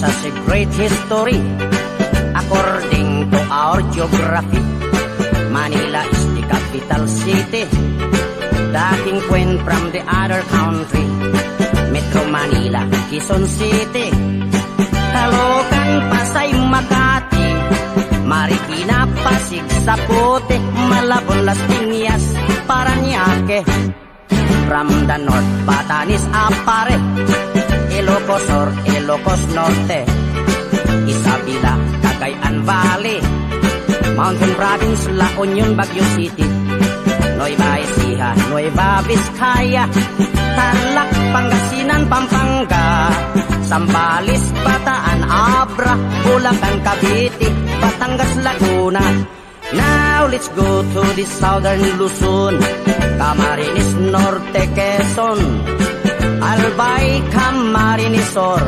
a great history. According to our geography, Manila is the capital city. The king queen from the other country, Metro Manila, Quezon City, Caloocan, Pasay, Makati, Marikina, Pasig, Zapote, Malabon, Las Piñas, Parañaque. From the north, Batanes, Apare, Ilocos Sur, Ilocos Norte, Isabela, Cagayan Valley, Mountain Province, La Union, Baguio City, Nueva Ecija, Nueva Vizcaya, Tarlac, Pangasinan, Pampanga, Zambales, Bataan, Abra, Bulacan, Cavite, Batangas, Laguna. Now let's go to the southern Luzon, Camarines Norte, Quezon, Albay, Camarines Sur,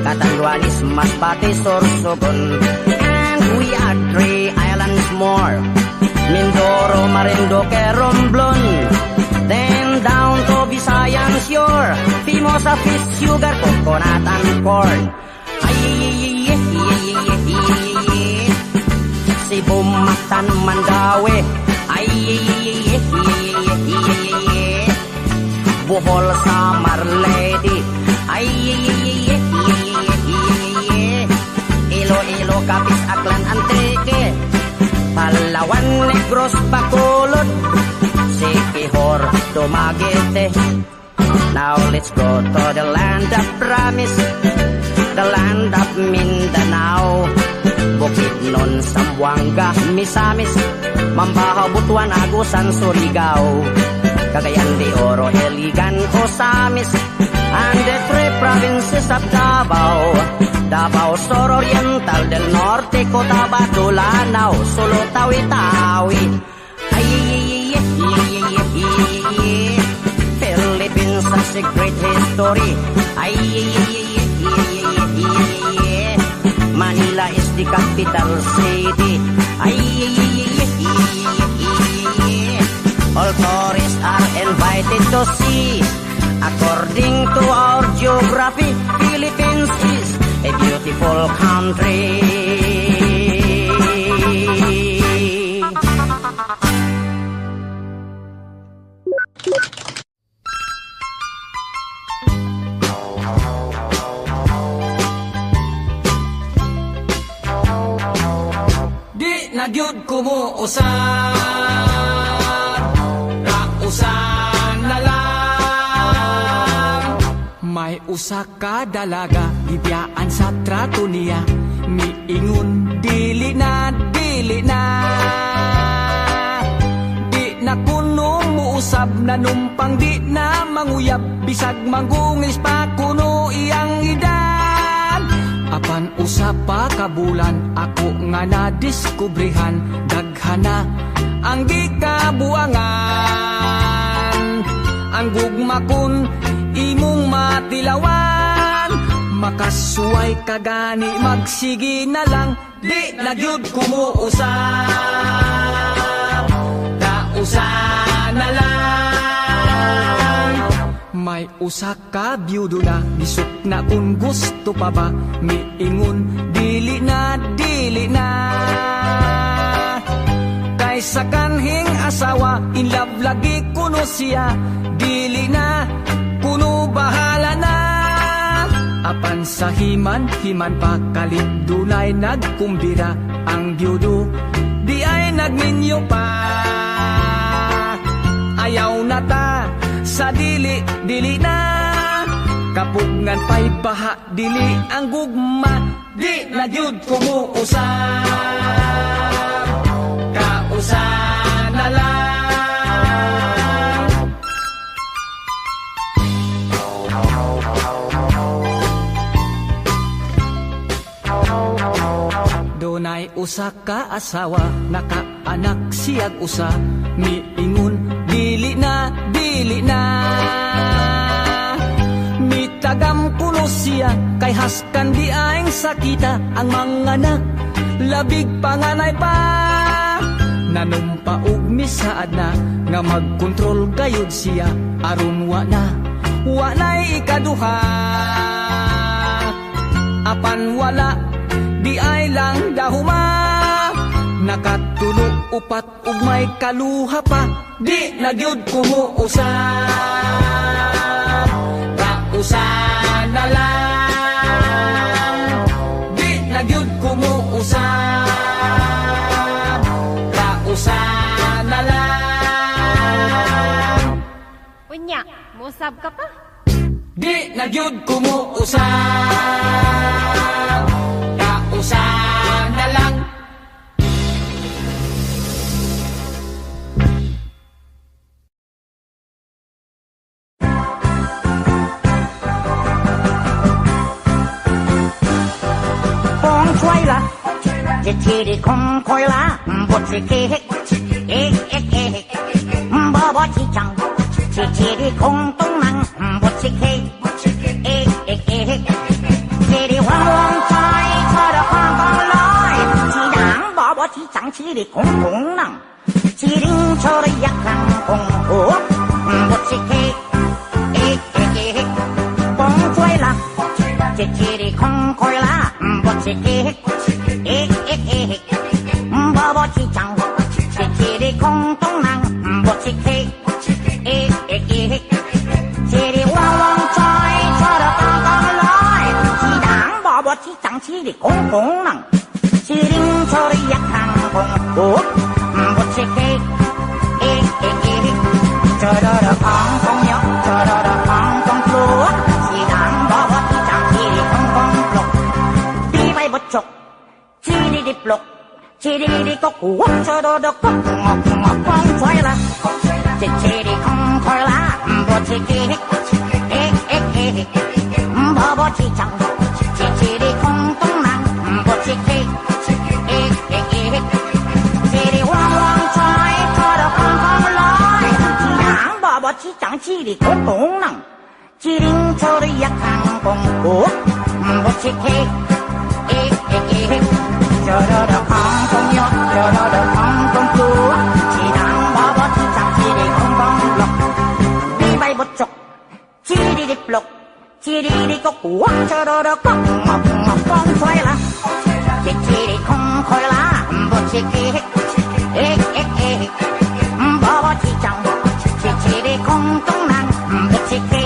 Catanduanes, Masbate, Sorsogon, and we are 3 islands more, Mindoro, Marinduque, Romblon, then down to Visayan shore, Fimosa, fish, sugar, coconut, and corn. Cebu, Mactan, Mandaue, Bohol, Samar, Leyte, Iloilo, Capiz, Aklan, Antique, Palawan, Negros, Bacolod, Siquijor, Dumaguete. Now let's go to the land of promise, the land of Mindanao, Bukidnon, Zamboanga, Misamis, Mambahaw, Butuan, Agusan, Surigao, Cagayan de Oro, Iligan, Osamis, and the 3 provinces of Davao, Davao Sur Oriental, del Norte, Cotabato, Lanao, Sulu, Tawi-Tawi. Philippines has a great history. Manila is the capital city. All tourists are invited to see. According to our geography, Philippines is a beautiful country. Nagyud ko mo usan, rausan na lang. May usa ka dalaga, gibiyaan sa trato niya, miingon dili na, dili na. Di na kuno muusab na numpang di na manguyab, bisag mangungis pa kuno iyang edad. Apan usa pa kabulan, ako nga nadiskubrihan, daghana ang gikabuangan. Ang gugma kun imong matilawan, makasuway kagani magsigi na lang, di na gyud kumuusap, dausan na lang. May usa ka biyudo na, bisok na kung gusto pa ba, miingon dili na, dili na. Kaysa kanhing asawa, in love lagi kuno siya, dili na, kuno bahala na. Apan sa himan pa kalit dunay nagkumbira, ang biyudo di ay nagminyo pa. Ayaw na ta sa dili, dili na, kapugngan pa'y baha, dili ang gugma, di na yun kumuusap, kausan na lang. Dunay usa ka asawa, nakaanak siyag usa, miingon dili na, dili na. Mitagam kuno siya, kay haskan di aing sakita, ang mga anak, labig panganay pa. Nanumpaog misaad na, nga magkontrol gayud siya, aron wa na'y ikaduha. apan wala di ay lang dahuma. Nakatulo upat ug may kaluha pa, di na gyud kumuusap. Kausa na lang, di na gyud kumuusap. Kausa na lang. Unya, musab ka pa? Di na gyud kumuusap. Kausa na lang. Kong choy la, chỉ đi không khôi lá, bột chỉ kê hích, bò bò chỉ chẳng, chỉ đi không tung năng, bột chỉ kê, chỉ đi hoang hoang choy, cho được hoang con lối, chỉ đáng bò bò chỉ chẳng, chỉ đi không tung năng, chỉ đinh cho được yak năng không hổ, bột chỉ kê, kong choy la, chỉ đi không khôi lá, bột chỉ kê hích. Bò bò chỉ chẳng, chỉ đi không tung năng, bột chỉ kê, chỉ đi hoang hoang choy, cho được con lối, chỉ đáng bò bò chỉ chẳng, chỉ đi không tung năng, chỉ đinh cho được yak năng không hổ, bột chỉ kê, cho được con nhóc, cho được con lúa, chỉ đáng bò bò chỉ chẳng, chỉ đi không con lục, đi bay bột chục. Chỉ đi plok, chỉ đi có củ, cho đô đô có ngọc con xoay là, chỉ đi không khói lá, bò chỉ kê, bò chỉ chẳng, chỉ đi không tung năng, bò chỉ kê, chỉ đi hoang hoang xoay, cho đô con lối, chỉ đáng bò chỉ chẳng, chỉ đi không tung năng, chỉ đi cho đi yak hàng con củ, bò chỉ kê. Chờ đợi được không nhóc, chờ đợi được không chúa, chỉ đang bò bò chỉ chẳng, chỉ đi không con lộc, đi bay bột chục, chỉ đi plok, chỉ đi có củ, chờ đợi được có ngọc con xoay là, chỉ đi không khói lá, bột chỉ kê, bò bò chỉ chẳng, chỉ đi không tung năng, bột chỉ kê,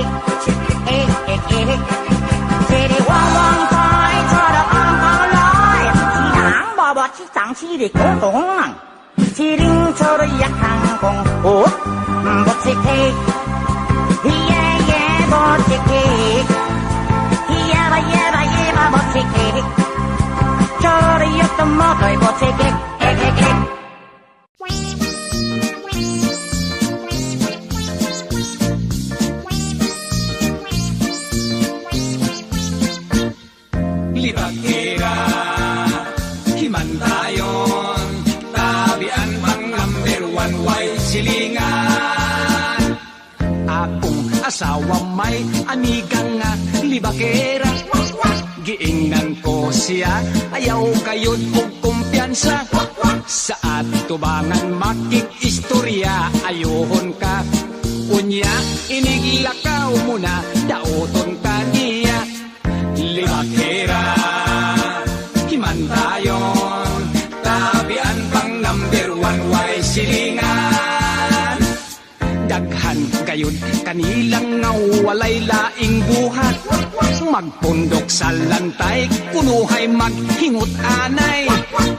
chỉ đi hoang hoang xoay, chờ được con lối, bò chỉ chẳng, chỉ đi không tung năng, chỉ đinh cho được yak hàng con hổ, bột chỉ kê, bột chỉ kê, bột chỉ kê, cho được yak tôm mò rồi bột chỉ kê, Libakera, himantayon, tabian pang number one, way silingan. Akong asawa may anigang nga libakera, giingnan ko siya, ayaw kayon og kumpiyansa. Sa atubangan makikistorya, ayohon ka, unya iniglakaw mo na, daoton ka niya. Libakera, himantayon, tabian pang number one, way silingan. Daghan gayon kanilang nga walay laing buhat, magpundok sa lantay, kunuhay maghingot anay.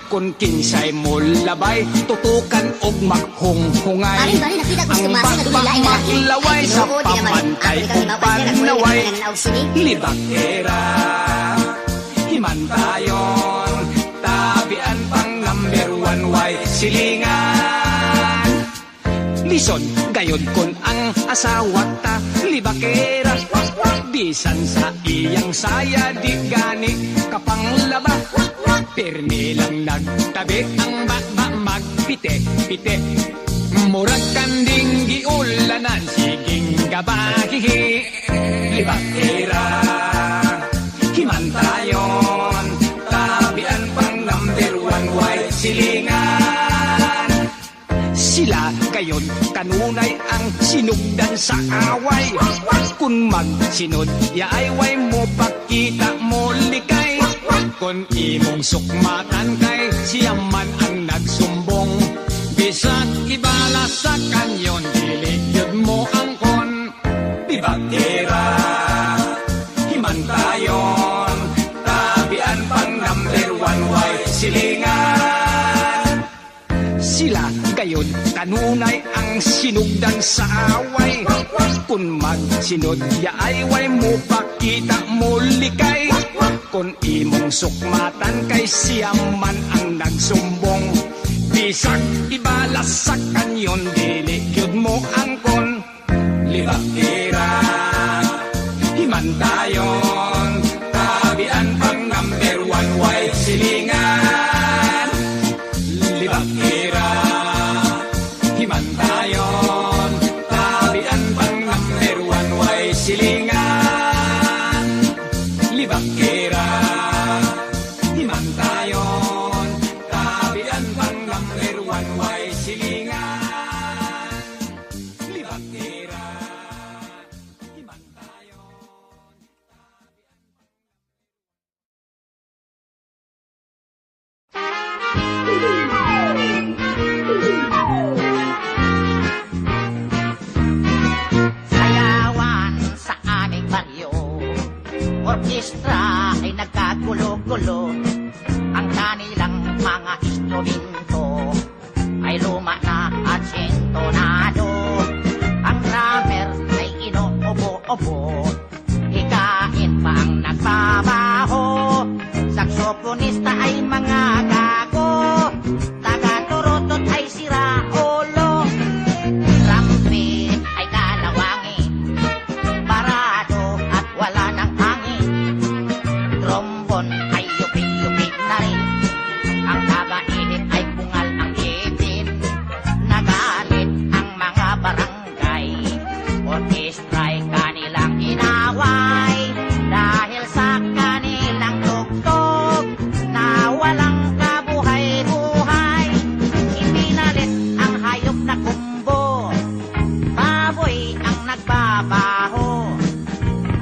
Kung kinsay mo labay, tutukan og maghunghungay. Ang pagpamaklaway sa pamantay o panaway. Libakera, himantayon, tabian pang number one, way silingan. Lison, gayon kon ang asawa ta, libakera, bisan sa iyang saya, di gani kapanglaba. Permi lang nagtabi, ang baba magpite-pite, murag kanding giulanan, siging gabahihi. Libakera, himantayon, tabian pang number one, way silingan. Sila gayon kanunay ang sinugdan sa away, kung magsinod yaay way mo pakita mo likay. Kung imong sukmatan kay siya man ang nagsumbong, bisag ibala sa kanyon, diligyod mo ang kon. Bibagtira, himantayon, tabian pang number 1 way silingan. Sila gayon kanunay ang sinugdan sa away, kung magsinod yaay way mo pakita mo likay. Kung imong sukmatan kay siya man ang nagsumbong, bisag ibalas sa kanyon, diligyod mo ang kon. Libakira, himantayon, tabian pang number 1 way silingan. Libakira, himantayon, tabian pang number 1 way silingan. Libakira, himantayon, tabian pang number 1 way silingan. Libakira, himantayon. Sayawan sa aming baryo, orkestra ay nagkagulo-gulo. Ang kanilang mga instrumento ay luma na at sintonado. Ang drummer ay inuubo-ubo, hikain pa ang nagbabaho. Saksoponista ay mga gago, taga-turutot ay sira ulo. Trumpet ay dalawangin, parado at wala ng hangin. Trombon ay yupik-yupik na rin, ang taga-init ay bungal ang ipin. Nagalit ang mga barangay, orkestra'y kanilang inaway. Dahil sa kanilang tugtog na walang kabuhay-buhay, ipinalit ang hayop na kumbo, baboy ang nagbabaho.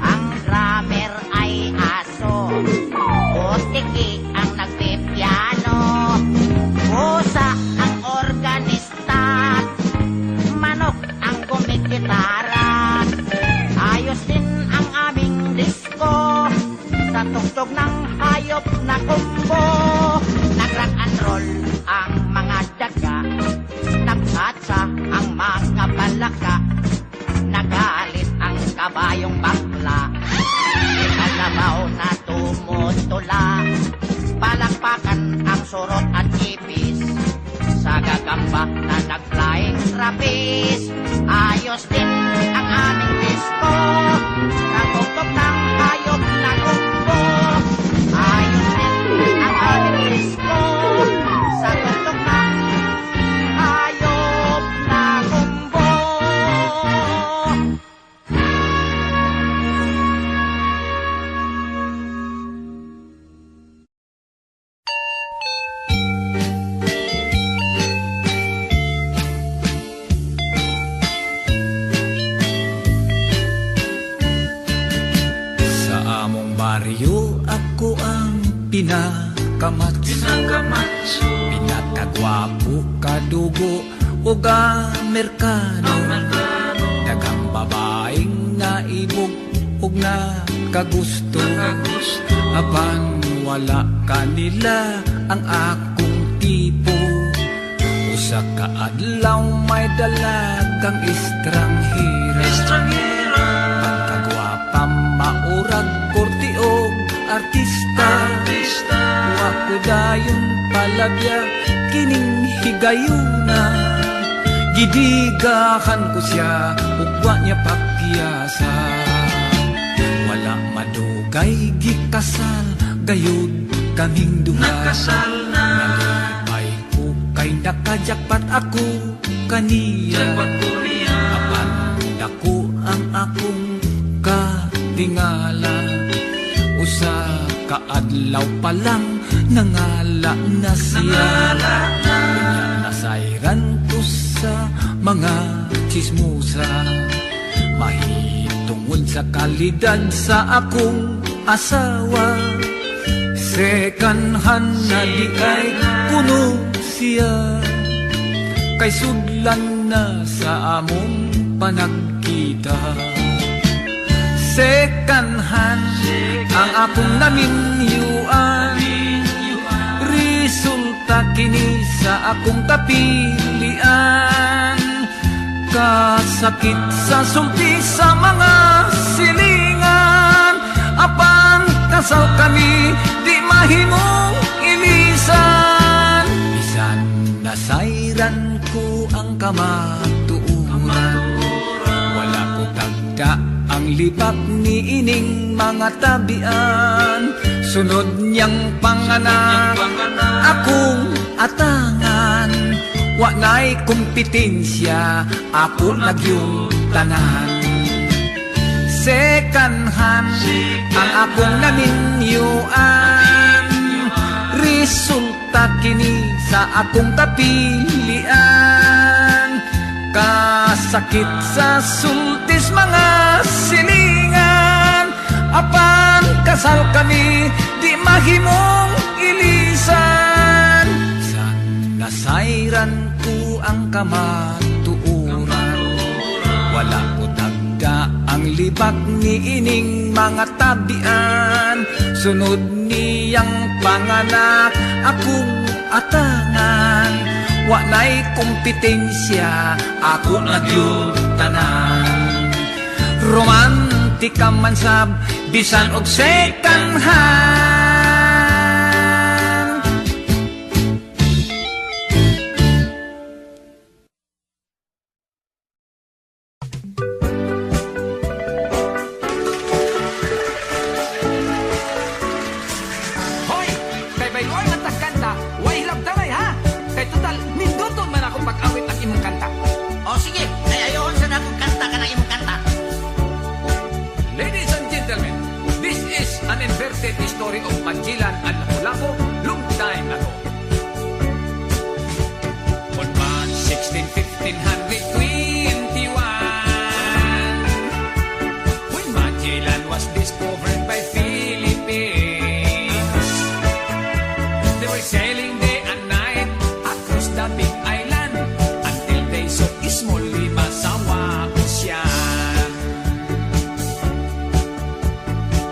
Ang drummer ay aso, butiki ang nagpipiano, pusa ang organista, manok ang gumigitara. Ayos din ang aming disco sa tugtog ng hayop na kumbo. Nag-rock and roll ang mga daga, nagkatsa ang mga palaka. Nagalit ang kabayong bakla, kalabaw na tumutula. Palakpakan ang surot at ipis, sa gagamba na nag-flying trapeze. Ayos din ang aming disco sa tugtog ng hayop na kumbo. Ayos din ang aming disco sa tugtog ng hayop na kumbo. Sa among baryo ako ang pinakamatso, pinakagwapo, kadugo ug Amerikano. Daghang babaeng naibog ug nakagusto, apan wala kanila ang akong tipo. Usa ka adlaw may dalagang estranghera, pagkagwapa maurag kortiog artista. Wa ko dayon palagya kining higayuna, gidigahan ko siya ug wa niya pagpiyasa. Wala madugay gikasal, gayud kaming duha. Nalipay ko kay nakajakpat ako kaniya, apan dako ang akong katingala. Usa ka adlaw pa lang nangala na siya. Kanya nasayran ko sa mga chismosa, mahitungod sa kalidad sa akong asawa. Second hand na di ay kuno siya, kay sudlan na sa among panagkita. Second hand ang akong naminyuan, resulta kini sa akong kapilian. Kasakit sa sulti sa mga silingan, apan kasal kami di mahimong ilisan. Bisan nasayran ko ang kamatuuran, wala ko tagda ang lipat ni ining mga tabian. Sunod niyang panganak akong atangan, wa na'y kompetensya, ako nagyong tanan. Second hand ang akong naminyuan, resulta kini sa akong kapilian. Kasakit sa sultis mga silingan, apan kasal kami di mahimong ilisan. San nasayran ko ang kamatuuran, wala ko tagda ang libak ni ining mga tabian. Sunod niyang panganak akong atangan, wa na'y kompetensya, ako nagyong tanan. Romantika man sab, bisan og second hand. Hoy! Kay bayloy nga tagkanta, way hilabdangay ha! Kay total, ninduton man akong pag-awit ang imong kanta. O sige, ay ayon sa nakong kanta ka ng imong kanta. Ladies and gentlemen, this is an inverted story of Magellan and Lapu-Lapu long time ago. On March 16, 1521, when Magellan was discovered by Philippines, they were sailing day and night across the big island until they saw Small Limasawa Ocean.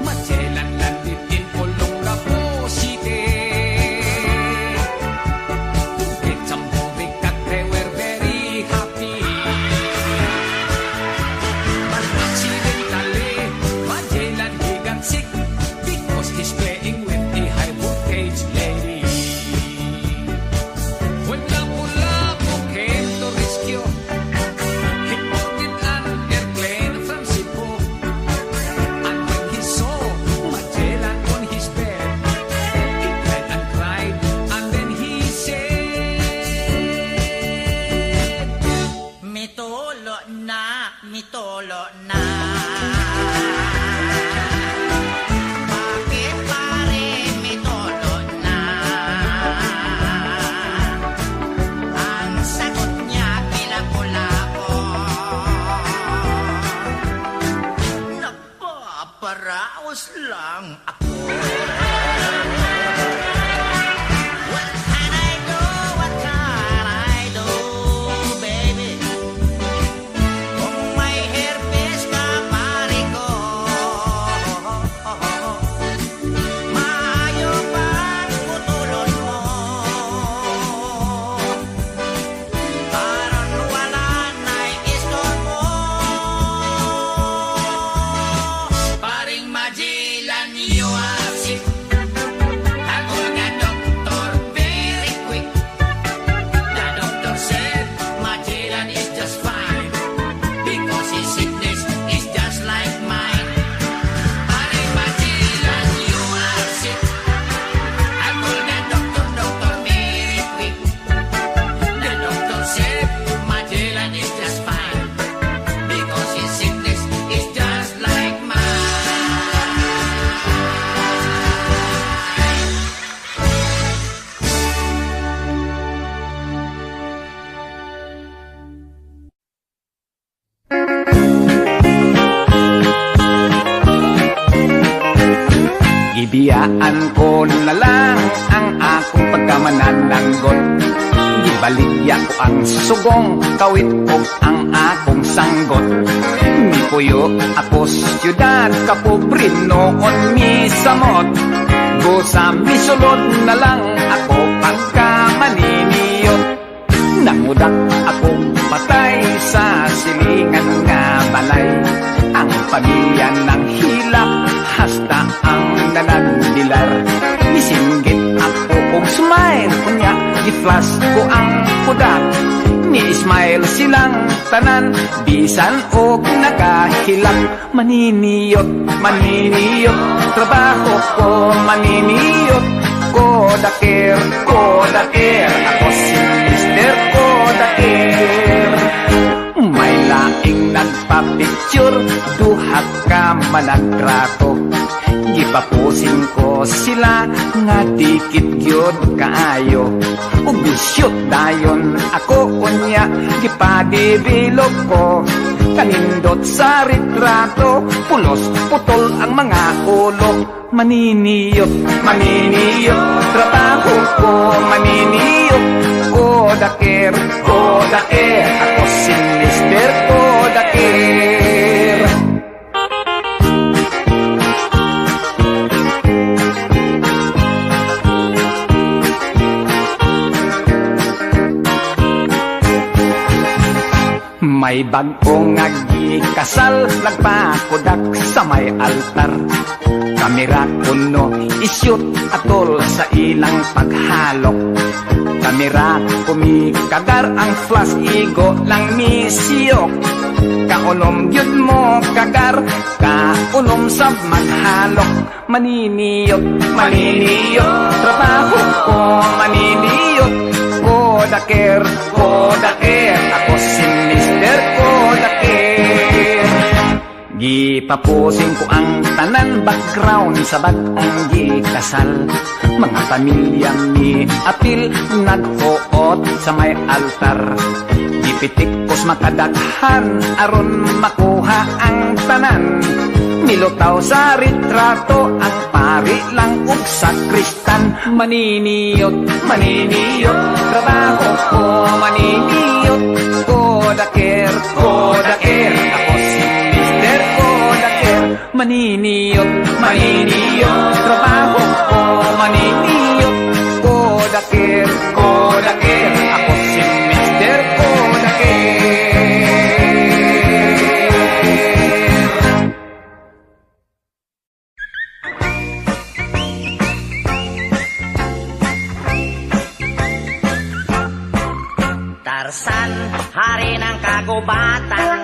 Magellan landed in Olongapo City. To get some moving that they were very happy. But accidentally, Magellan he got sick because he's playing with a high voltage lady. When Lapu-Lapu came to rescue, he boarded an airplane from Cebu. And when he saw Magellan on his bed, he cried and cried, and then he said, Mitolo na, mitolo na. Bakit pare mitolo na? Ang sagot niya kilapulapo. Napaparaos lang ako. What can I do? What can I do, baby? Kung may herpes ka, pare ko, maayo pa ang putulon mo. Parang wala na'y istorbo. Paring Magellan, you are sick. Ako nga doktor, very quick. The doctor said Magellan is just fine because his sickness is just like mine. Paring Magellan, you are sick. Ako nga doktor, very quick. The doctor said Magellan is just fine because his sickness is just like mine. Ibiyaan ko noon na lang ang akong pagkamanananggot. Gibaligya ko ang sugong, kawit ko ang akong sanggot. Ni puyo ako siyudad, kapobre noon mi samot. Gusa misulod na lang ako pagkamaniniyot. Nangudak akong patay sa silingan nga balay. Ang pamilya ng hilak, hasta ang nanagdilar. Isinggit ako kong smile, kunya i-flash ko ang kudak. Ni-smile silang tanan, bisan o nakahilak. Maniniyot, maniniyot, trabaho ko maniniyot. Kodaker, kodaker, ako si Mr. Kodaker. May laing nagpa-picture, duha ka managtrato. Gipapusin ko sila, nga dikit gyud kaayo. Ug shoot dayon ako unya, gipadevelop ko. Kanindot sa retrato, pulos putol ang mga ulo. Maniniyot, maniniyot, trabaho ko maniniyot. Kodaker, kodaker, ako si Mr. Kodaker. May bagong kasal, nagpakudak sa may altar. Kamera kuno isyut atol sa ilang paghalok. Kamera kumikagar ang flash, igo lang misiyok. Kaunom yun mo kagar, kaunom sa maghalok. Maniniyot, maniniyot, trabaho ko maniniyot. Kodaker, kodaker, ako si Mr. Kodaker. Gipapusin ko ang tanan background sa bagong gikasal. Mga pamilya ni apil nag-uot sa may altar. Gipitik kos makadaghan aron makuha ang tanan. Nilutaw sa retrato ang pari lang ug sakristan. Maniniyot, maniniyot, trabaho ko maniniyot. Kodaker, kodaker, ako si Mr. Kodaker. Maniniyot, maniniyot, trabaho ko maniniyot. Kodaker, kodaker, ako si Mr. Kodaker. Tarzan, hari ng kagubatan.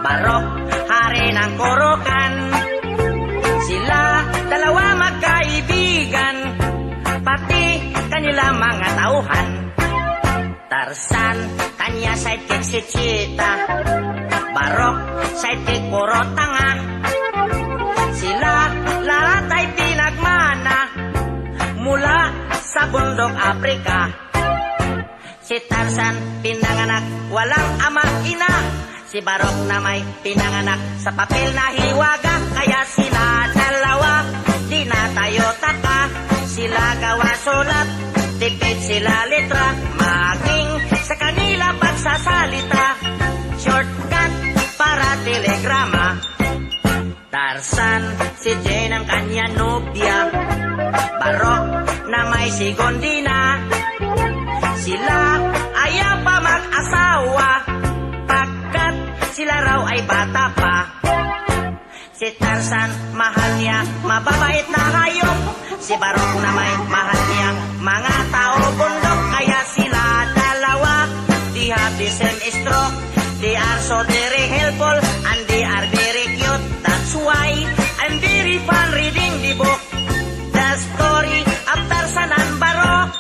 Barok, hari ng kurukan. Sila dalawa magkaibigan, pati kanila mga tauhan. Tarzan, kanya sidekick si Cheetah. Barok, sidekick puro tanga. Sila lahat ay pinagmana mula sa bundok Afrika. Si Tarzan pinanganak walang ama ina. Si Barok na may pinanganak sa papel na hiwaga. Kaya sila dalawa di na tayo taka. Sila gawa sulat, tipid sila letra. Maging sa kanila pagsasalita, shortcut para telegrama. Tarzan, si Jane ang kanya nobya. Barok na may si Gondina. Sila ayaw pa mag-asawa, pagkat sila raw ay bata pa. Si Tarzan, mahal niya mababait na hayop. Si Barok na may mahal niya mga tao bundok. Kaya sila dalawa, they have the same stroke. They are so very helpful and they are very cute. That's why I'm very fun reading the book, The Story of Tarzan and Barok.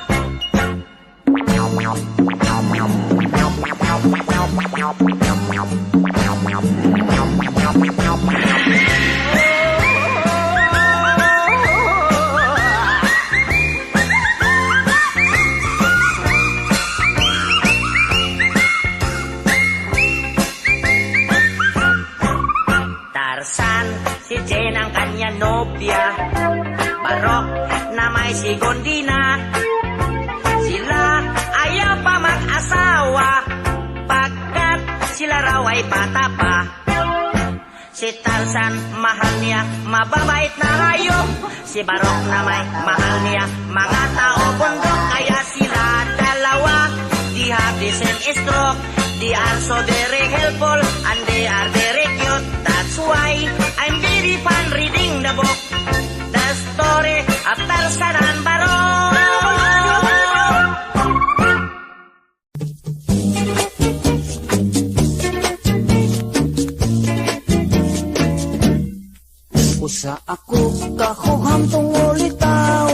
Tarzan, si Jane ang kanya nobya. Barok na may sigondi na. Sila ayaw pa mag-asawa, pagkat sila raw ay bata pa. Si Tarzan, mahal niya, mababait na hayop. Si Barok na may mahal niya, mga tao bundok. Kaya sila dalawa, they have the same stroke. They are so very helpful and they are very cute. That's why I'm very fun reading the book, the story of Tarzan and Barok. Usa ako kahuham tungol itaw,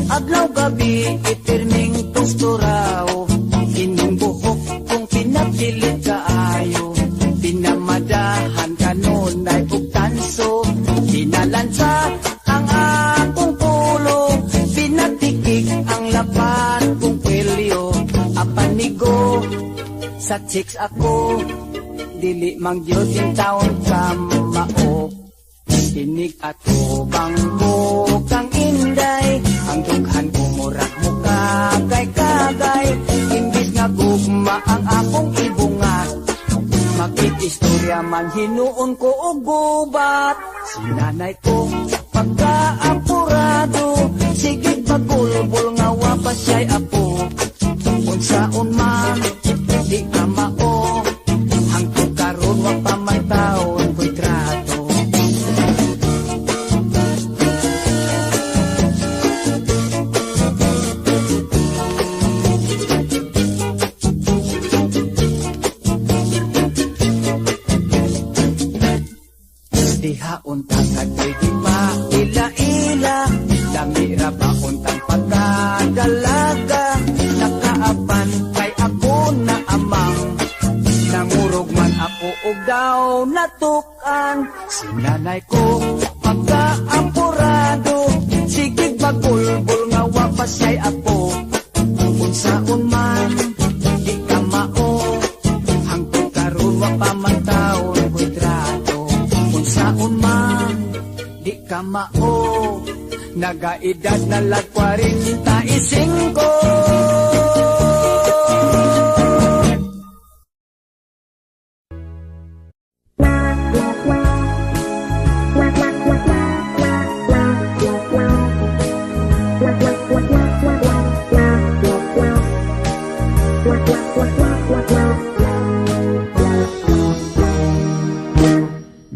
adlaw gabi ipirming tusturaw. Ining buhok kung pinapilit kaayo, pinamadahan kanunay ug tanso. Dinalansa ang akong pulo, pinatikik ang lapat kong kwelyo. Apanigo sa chicks ako, dili mang gyud in taon ka mao. Tinig at bangko kang inday, ang dughan ko murak mo kagay-kagay. Imbis nga gugma ang akong ibungat, makikistorya man hinuon ko og gubat. Si nanay ko pagkaapurado, sige pagulbol nga wapas siya'y apo. Unsaon man di ka mao, hangtod karon wa pa man taon ko'y trato. Diha untang katoy di pa ila-ila, damira ba untang pagkadalaga. Nakaapan kay ako na amang, nangurog man ako og daw natukan. Si nanay ko pagkaapurado, sige bagulbol nga wapas siya'y apo. Unsaon man di ka mao, hangtod karon wa pa man taon ko'y trato. Unsaon man di ka mao, nagaedad na lag 45.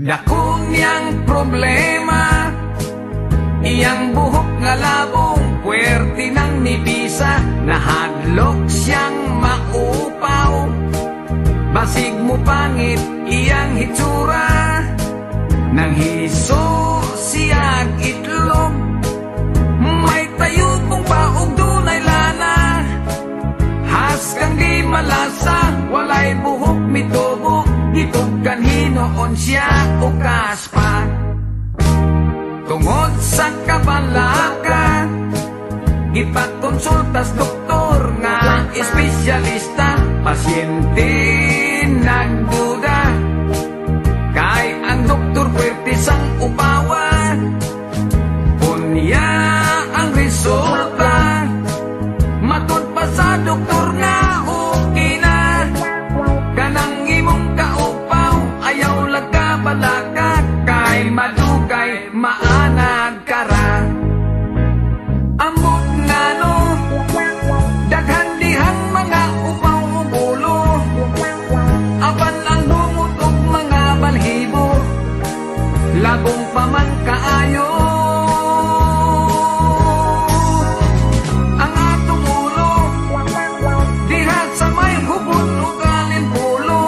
Dako niyang problema, iyang buhok nga labong, puwerte ng nibisa, nahadlok siyang maupaw. Basig mo pangit iyang hitsura, nang hiso siyang itlog. May tayo pong paog dunay lana, has kang di malasa, walay buhok mitubo. Itog kanhinoon siya o kaspa. Tungod sa kabalaka, ipagkonsultas doktor nga espesyalista. Pasyente nagduda, kay ang doktor puwerte sang upawa. Unya ang resulta, matod pa sa doktor nga okay na. Kanang imong kaupaw, ayaw lagkabalaka, kay madugay maanag kara. Ambot nga no, daghan dihang mga upaw o bulo, apan ang bungot og mga balhibo, labong pa man kaayo. Ang atong ulo, diha sa may hubot o galimpulo,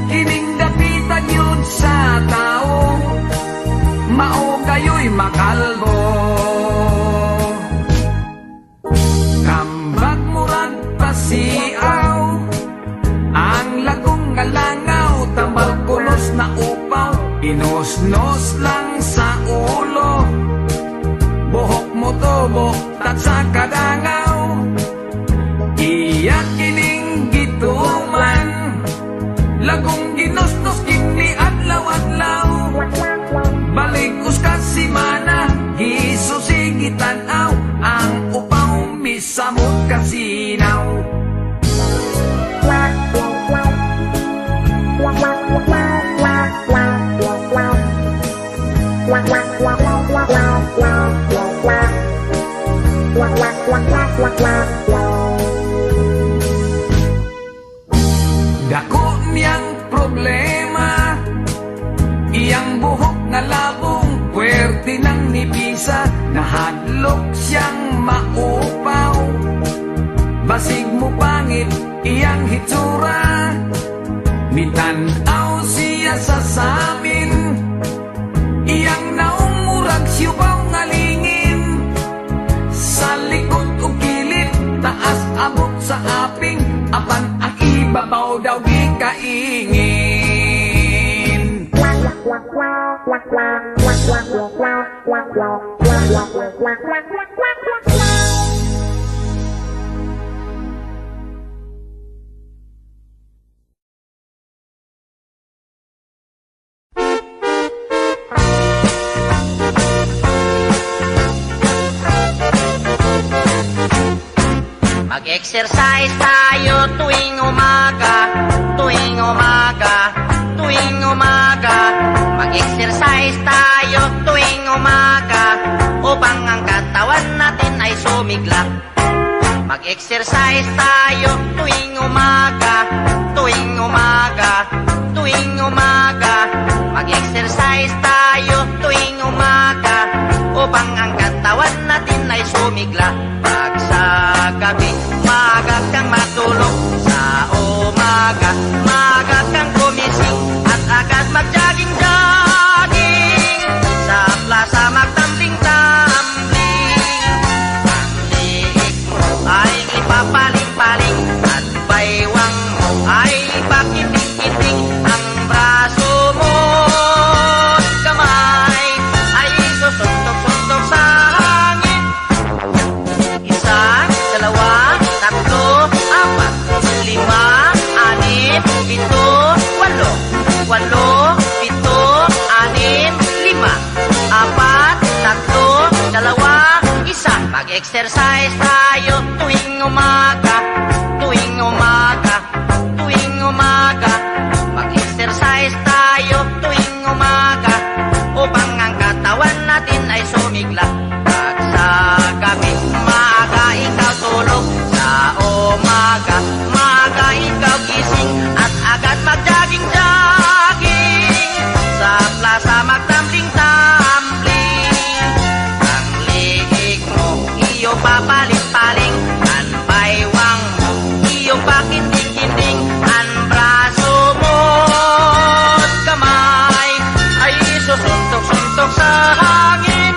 kining dapitan yun sa tao, mao kayo'y makalbo. Kambag murag pasiaw, ang lagong ngalangaw, tambal kulos na upaw, inosnos lang sa ulo. Buhok mo tubo, tatsa kadangaw, iyak kining gituman, lagong ginosnos kini adlaw-adlaw. Balik us ka simana, gisusigitan aw, langit iyang hitsura, mitanaw siya sa samin, iyang naumurag siubaw nga lingin, sa likod o kilid, taas abot sa aping, apan ang ibabaw daw gikaingin. Mag-exercise tayo tuwing umaga, tuwing umaga, tuwing umaga. Mag-exercise tayo tuwing umaga, upang ang katawan natin ay sumigla. Mag-exercise tayo tuwing umaga, tuwing umaga, tuwing umaga. Mag-exercise tayo tuwing umaga, upang ang katawan natin ay sumigla. Pag sa gabi, maaga kang matulog, sa umaga, maaga kang gumising, at agad mag-jogging-jogging, sa plaza magtambling-tambling. Ang liig mo ay ipapaling-paling, at baywang mo ay ipakiting-kiting, ang braso mo at kamay ay susuntok-suntok sa hangin. Isa, dalawa, tatlo, apat, lima, anim, pito, walo. Walo, pito, anim, lima, apat, tatlo, dalawa, isa. Mag-exercise tayo tuwing umaga, tuwing umaga, tuwing umaga. Mag-exercise tayo tuwing umaga, upang ang katawan natin ay sumigla. Pag sa gabi, maaga ikaw tulog, sa umaga, maaga ikaw gising, at agad mag-jogging-jogging, sa plaza magtambling-tambling. Ang liig mo, iyo papaling-paling, ang baywang mo, iyo pakiting-kiting, ang braso mo at kamay ay susuntok-suntok sa hangin.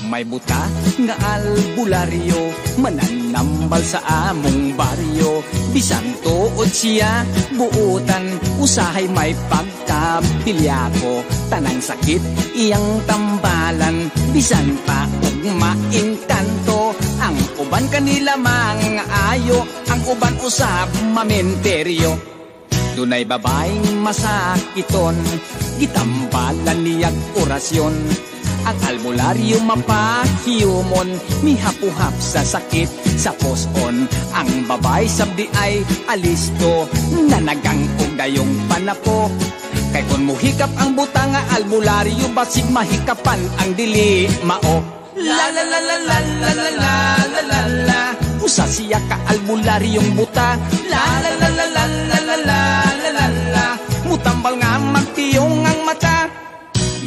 May buta nga albularyo, mananambal sa among baryo. Bisan tuod siya, buutan, usahay may pagkapilyako. Tanang sakit, iyang tambalan, bisan pa ug maingkanto. Ang uban kanila mga ayo, ang uban usab mamenteryo. Dunay babaeng masakiton, gitambalan niyag orasyon. Ang albularyo mapahiyumon, mihapuhap sa sakit sa poson. Ang babay sabdi ay alisto, nanagang og dayong panapo. Kay kun muhikap ang buta nga albularyo, basig mahikapan ang dili mao. La la la la la la la la la la la. Usa siya ka albularyong buta. La la la la la la la la la la la. Mutambal nga magtiyong ang mata.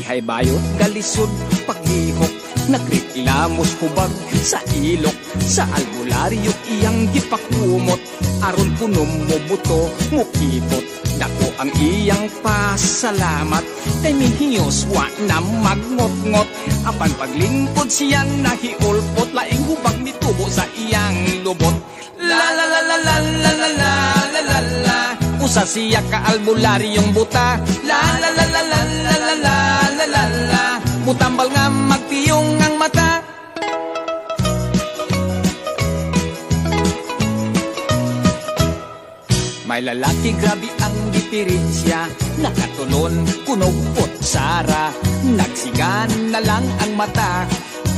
Ihay bayot galisod paghihok, nagreklamos hubag sa ilok. Sa albularyo iyang gipakumot, aron kunom mo buto mukipot. Dako ang iyang pasalamat, kay minhiyos wa na magngot-ngot. Apan paglingkod siya nahiulpot, laing hubag mitubo sa iyang lubot. La la la la la la la la la la la. Usa siya ka albularyong buta. La la la la la la la la la la la. Mutambal nga magtiyong ang mata. May lalaki grabe ang diferensya, nakatulon kunogpot sara. Nagsigan na lang ang mata,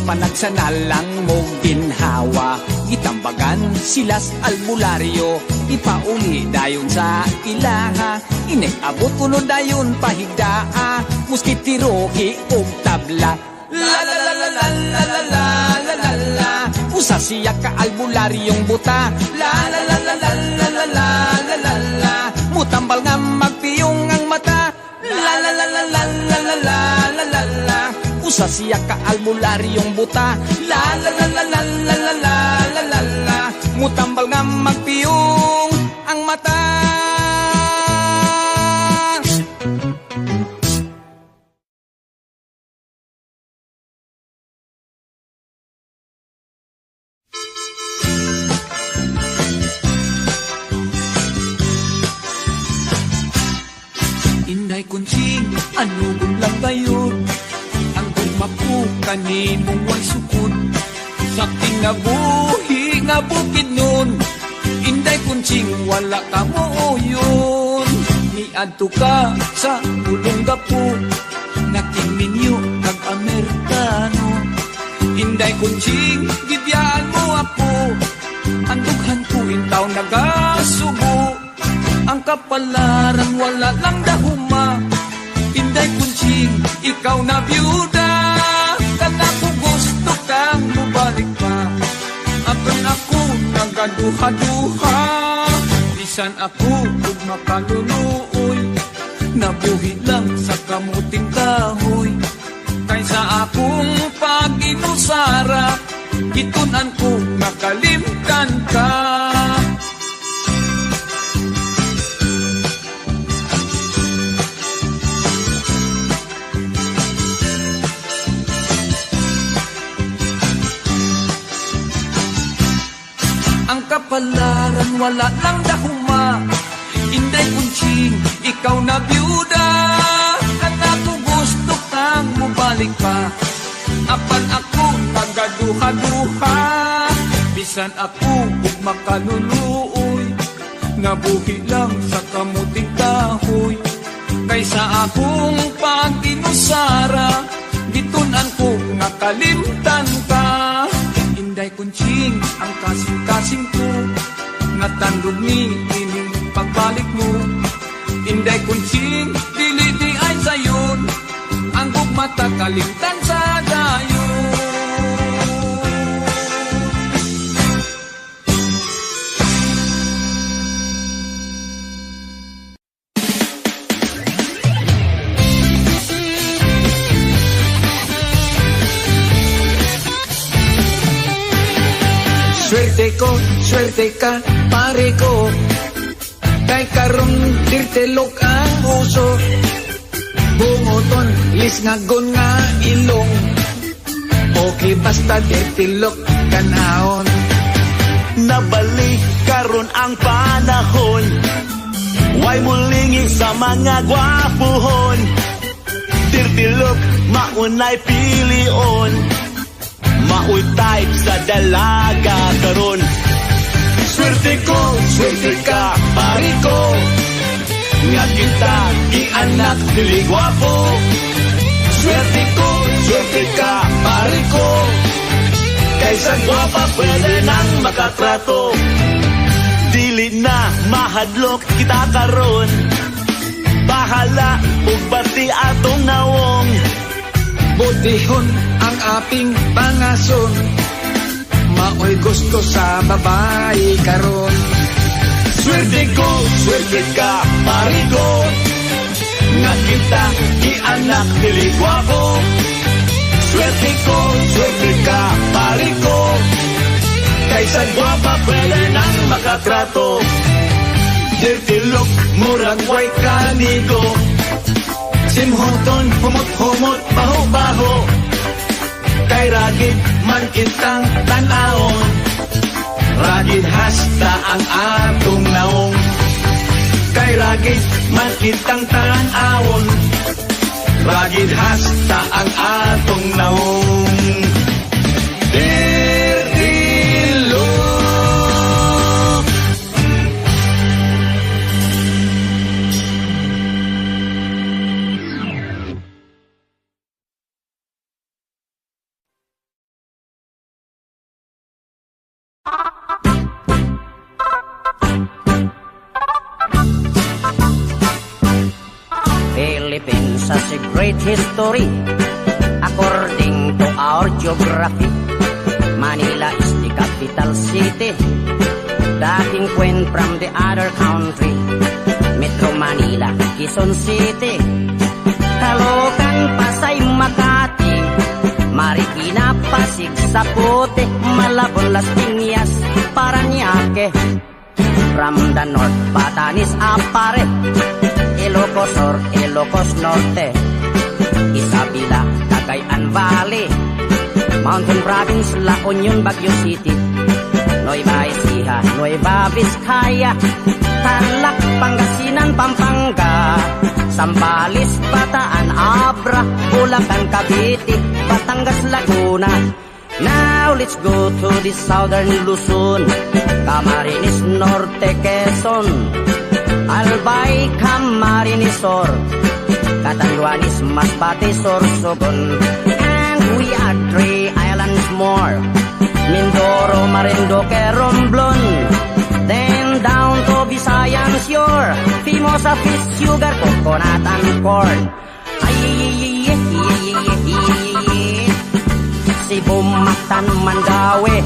panagsana lang mo ginhawa. Gitambagan silas albularyo, ipauli dayon sa ilaha. Inekabot kuno dayon pahigdaa, muskitiro og tabla. La la la la la la la la la la la. Usa siya ka albularyong buta. La la la la la la la la la Usa siya ka albularyong buta. La la la la la la la la la la la. Mutambal nga magpiyong ang mata. Inday kunching, ano lang gayon? Ang gumapu kaninong way sukod. Sa kinabuhi nga bukid nun, inday kunching, wala ka mo yun. Niadto ka sa pulong gapu, nakiminyo kag Amerikano. Inday kunching, gibyaan mo ako, andughan ko intaw nagasubo. Ang kapalaran wala lang dahuma. Inday kunching, ikaw na byuda. Kana ko gusto kang mubalik pa. Apan ako nagaduha-duha. Bisan ako ug makalunuoy, nabuhi lang sa kamuting kahoy. Kaysa akong pag-inusara, gitunan ko nakalimtan ka. Ang kapalaran wala lang dahuma. Inday kunching, ikaw na byuda. Kana ko gusto kang mubalik pa. Apan ako nagaduha-duha. Bisan ako ug makaluluoy, nabuhi lang sa kamuting kahoy. Kaysa akong pag-inusara, gitunan ko nakalimtan ka. Inday kunching, ang kasing-kasing ko, natandog ni ining pagbalik mo. Inday kunching, dili di ay sayon, ang gugmata kalimtan sa dayon. Swerte ka, pare ko. Kay karon dirtelok ang uso. Bungoton, lisngagon nga ilong. Okay basta dirtilok kanahon. Nabalik karon ang panahon, way mulingi sa mga gwapuhon. Dirtilok, maunay pilion, mauy type sa dalaga karon. Swerte ka, pare ko, nga kita ianak dili gwapo. Swerte ka, pare ko, kaysa gwapa pwede nang makatrato. Dili na mahadlok kita karon, bahala ug bati atong nawong. Butihon ang aping pangason, maoy gusto sa babae karon. Swerte ka, pare ko, nga kita ianak dili gwapo. Swerte ka, pare ko, kaysa gwapa pwede nang makatrato. Dirtilok, murag way kanigo, simhoton, humot-humot, baho-baho. Kay ragid man kitang tanawon, ragid hasta ang atong naong. Kay ragid man kitang tanawon, ragid hasta ang atong naong. Philippines has a great history according to our geography. Manila is the capital city, dating queen from the other country. Metro Manila, Quezon City, Caloocan, Pasay, Makati, Marikina, Pasig, Zapote, Malabon, Las Piñas, Parañaque. From the north, Batanes, Apare, Ilocos Sur, Ilocos Norte, Isabela, Cagayan Valley, Mountain Province, La Union, Baguio City, Nueva Ecija, Nueva Vizcaya, Tarlac, Pangasinan, Pampanga, Zambales, Bataan, Abra, Bulacan, Cavite, Batangas, Laguna. Now let's go to the southern Luzon, Camarines Norte, Quezon, Albay, Camarines Sur, Catanduanes, Masbate, Sorsogon, and we are 3 islands more, Mindoro, Marinduque, Romblon, then down to Visayan Shore, Fimosa, fish, sugar, coconut, and corn. Cebu, Mactan, Mandaue,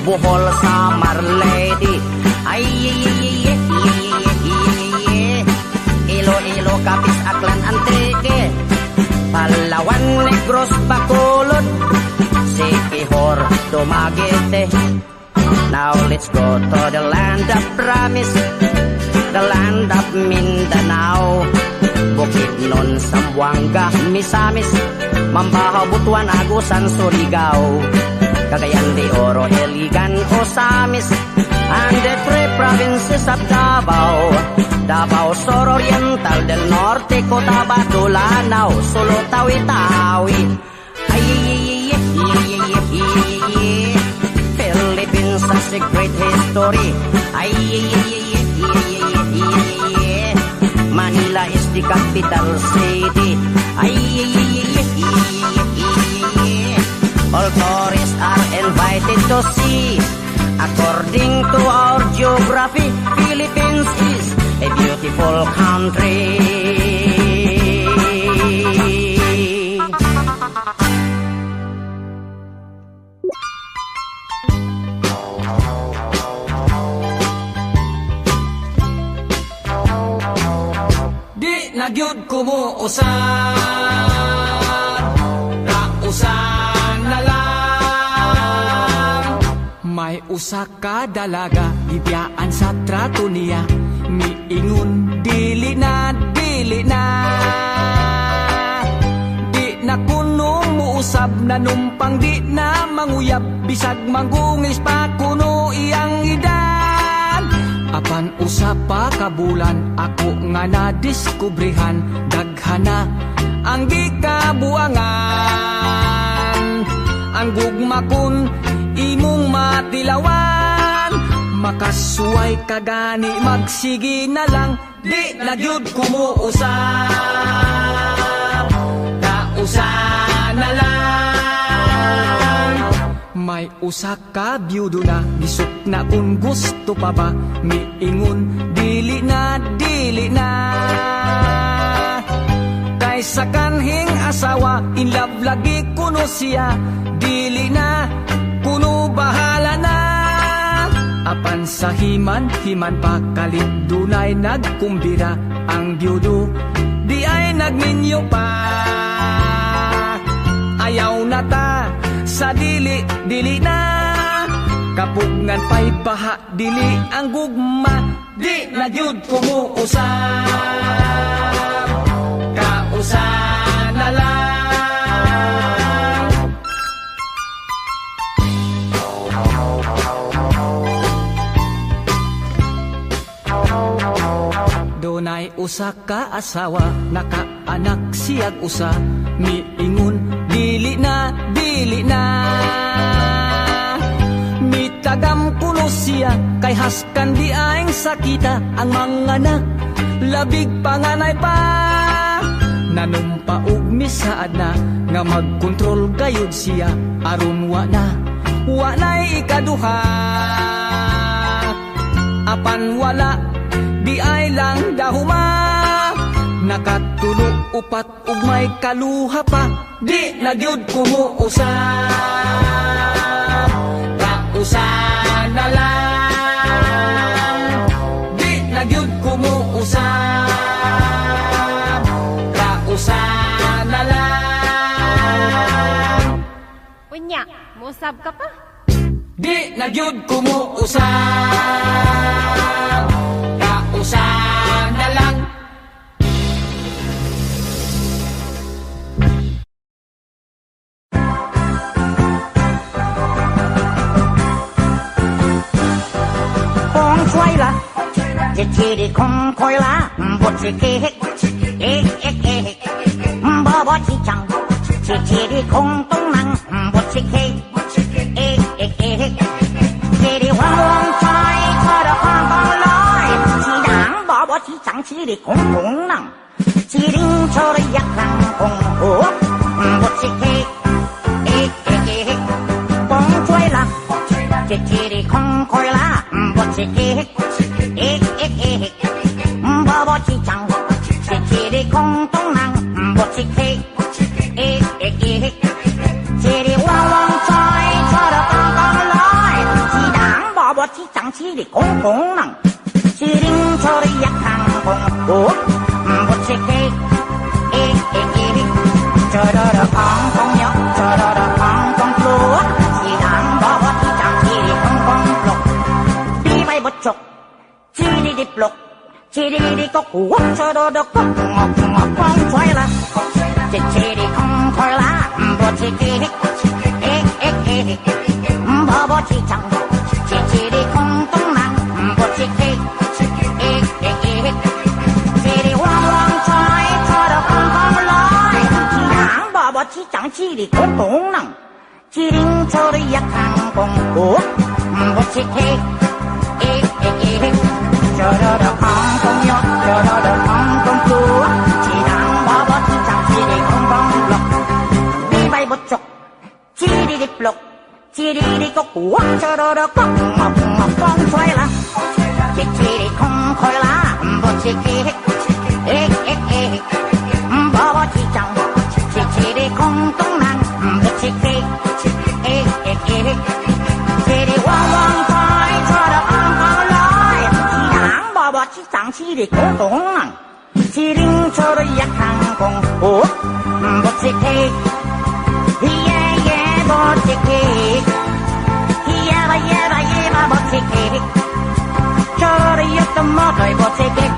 Bohol, Samar, Leyte, Iloilo, Capiz, Aklan, Antique, Palawan, Negros, Bacolod, Siquijor, Dumaguete. Now let's go to the land of promise, the land of Mindanao, Bukidnon, Zamboanga, Misamis, Mambahaw, Butuan, Agusan, Surigao, Cagayan de Oro, Iligan, Osamis, and the 3 provinces of Davao, Davao Sur Oriental, del Norte, Cotabato, Lanao, Sulu, Tawi-Tawi. Philippines has a great history. Manila is the capital city. All tourists are invited to see. According to our geography, Philippines is a beautiful country. Nagyud ko mo usan, rausan na lang. May usa ka dalaga, ibiyaan sa trato niya, miingon dili na, dili na. Di na kuno muusab na numpang di na manguyab, bisag mangungis pa kuno iyang edad. Apan usa pa kabulan, ako nga nadiskubrihan, daghana ang gikabuangan. Ang gugma kun imong matilawan, makasuway kagani magsigi na lang, di na gyud kumuusap, kausan na lang. May usa ka byudo na, bisok na kung gusto pa ba, miingon dili na, dili na. Kaysa kanhing asawa, in love lagi kuno siya, dili na, kuno bahala na. Apan sa himan pa kalit dunay nagkumbira, ang byudo di ay nagminyo pa. Ayaw na ta sa dili, dili na, kapungan pa'y baha, dili ang gugma, di na yun kumuusap, kausan na lang. Dunay usa ka asawa, nakaanak siyag usa, miingon dili na, dili na. Mitagam kuno siya, kay haskan di aing sakita, ang mga anak, labig panganay pa. Nanumpaog misaad na, nga magkontrol gayud siya, aron wanay ikaduha. Apan wala, di ay lang dahuma, nakatulo upat ug may kaluha pa, di na gyud kumuusap, kausan na lang. Di na gyud kumuusap, Muusab ka pa? Di na gyud kumuusab, kausan na lang. Kung choy la, chỉ đi không khôi lá, bột chỉ kê hết, bò bò chỉ chẳng, chỉ đi không tung năng, bột chỉ kê, chỉ đi hoang hoang choy, cho được hoang con lối, chỉ đáng bò bò chỉ chẳng, chỉ đi không tung năng, chỉ đi cho được giặc răng không hổ, bột chỉ kê, kung choy la, chỉ đi không khôi lá, bột chỉ kê hết. Bò bò chỉ chẳng, chỉ đi không tung năng, bột chỉ kê, chỉ đi hoang hoang choy, cho được con lối, chỉ đáng bò bò chỉ chẳng, chỉ đi không tung năng, chỉ đi cho được giặc hàng không hổ, bột chỉ kê, cho được con nhóc, cho được con lúa, chỉ đáng bò bò chỉ chẳng, chỉ đi không con lục, đi bay bột chục. Chỉ đi lục, chỉ đi có củ, cho đô đô có ngọt ngọt con xoay là, chỉ đi không thôi lá, bò chỉ kê, bò bò chỉ chẳng, chỉ đi không tung năng, bò chỉ kê, chỉ đi hoang hoang xoay, cho đô con lối, chỉ đáng bò bò chỉ chẳng, chỉ đi không tung năng, chỉ đi cho đi giặc hàng con củ, bò chỉ kê. Chờ đợi được con nhóc, chờ đợi được con chúa, chỉ đang bò bò chỉ chẳng, chỉ đi không con lộc, đi bay bột chục, chỉ đi lục, chỉ đi có củ, chờ đợi được con ngọc ngọc con xoay là, chỉ đi không khôi lá, bột chỉ kê, bò bò chỉ chẳng, chỉ đi không tung năng, bột chỉ kê, chỉ đi hoang hoang thôi, cho được con lối, bò bò chỉ chẳng, chỉ đi không tung năng, chỉ đi cho được giặc hàng không hổ, bột chỉ kê, bột chỉ kê, bột chỉ kê, cho được giặc tôm mót rồi bột chỉ kê.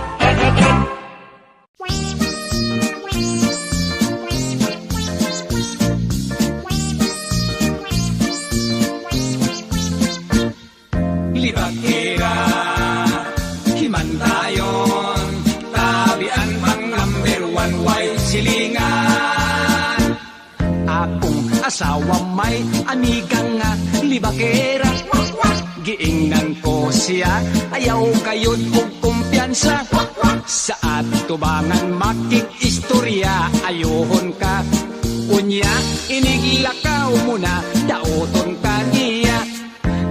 Libakera, himantayon, tabian pang number one, way silingan. Akong asawa may amigang nga libakera, giingnan ko siya, ayaw kayon og kumpiyansa. Sa atubangan makikistorya, ayohon ka, unya iniglakaw mo na, daoton ka niya.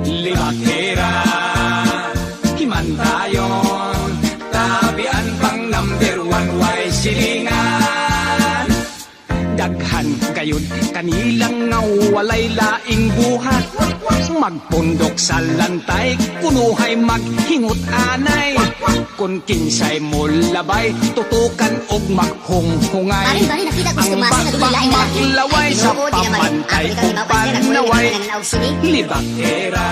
Libakera, himantayon, tabian pang number one, way silingan. Daghan gayon kanilang nga walay laing buhat, magpundok sa lantay, kunuhay maghingot anay. Kung kinsay mo labay, tutukan og maghunghungay. Ang bakbak maglaway sa pamantay o panaway. Libakera,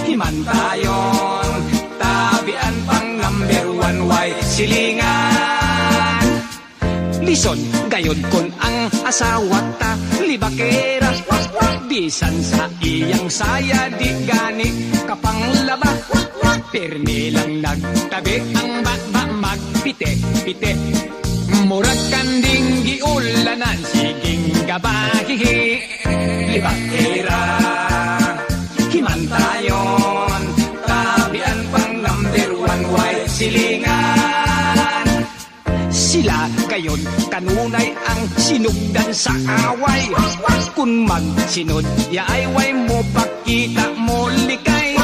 himantayon, tabian pang number one, way silingan. Lison gayon kon ang asawa ta, libakera, bisan sa iyang saya di gani kapanglaba. Permi lang nagtabi ang bakba magpite-pite, murag kanding giulanan, siging gabahihi. Libakera, himantayon, tabian pang number one, way silingan. Sila gayon kanunay ang sinugdan sa away, kung magsinod yaay way mo pakita mo likay.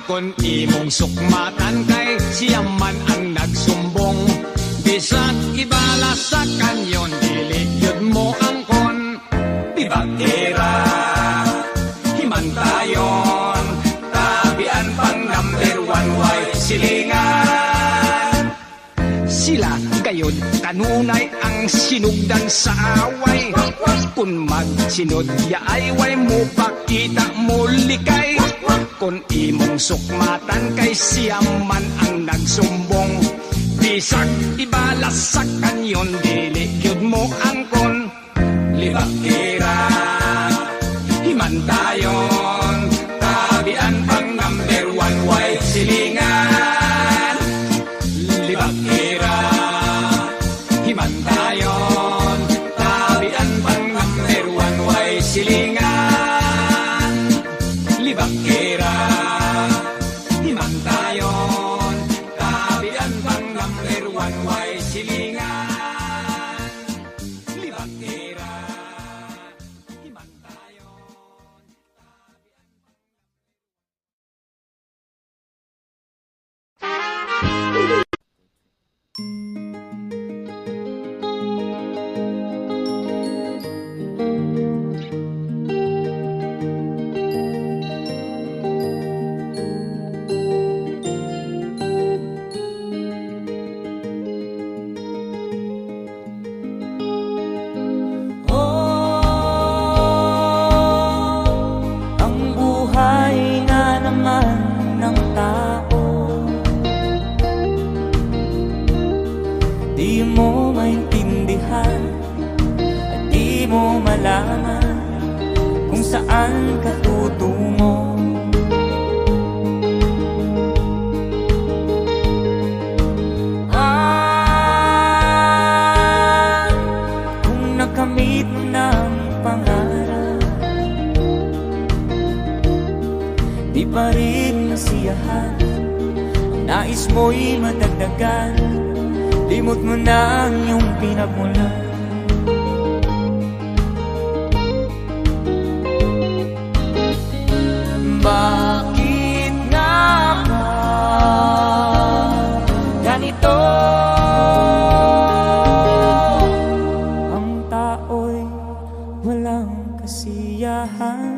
Kung imong sukmatan kay siya man ang nagsumbong, bisag ibala sa kanyon, dili yun mo ang kon. Libakera, himantayon, tabian pang number one, way silingan. Sila Gayod kanunay ang sinugdan sa away. Kung magsinod yaay way mo pakita mo likay. Kung imong sukmatan kay siyaman ang nagsumbong. Bisag ibalasak kanyon dili gyud mo angkon. Libakira himantayon tabian pang number one way silingan. Libakira himantayon tabian pang number one way silingan. Libakira himantayon tabian pang number one way silingan. Libakira himantayon. Ang buhay nga naman ng tao, di mo maintindihan at di mo malaman kung saan ka tutungo. Kung nakamit mo ng pangarap, di pa rin nasiyahan. Ang nais mo'y madagdagan, limot mo na ang iyong pinagmulan. Bakit nga ba ganito? Ang tao'y walang kasiyahan.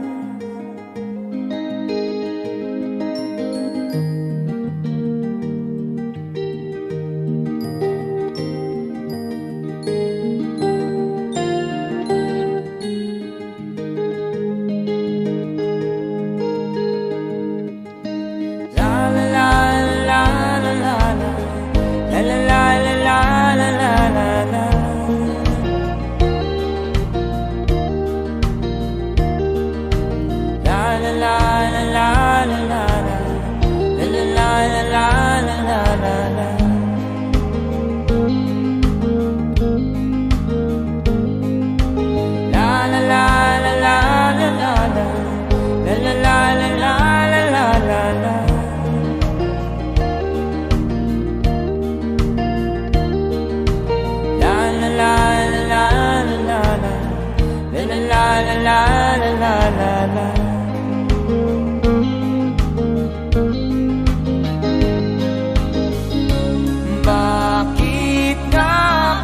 Bakit nga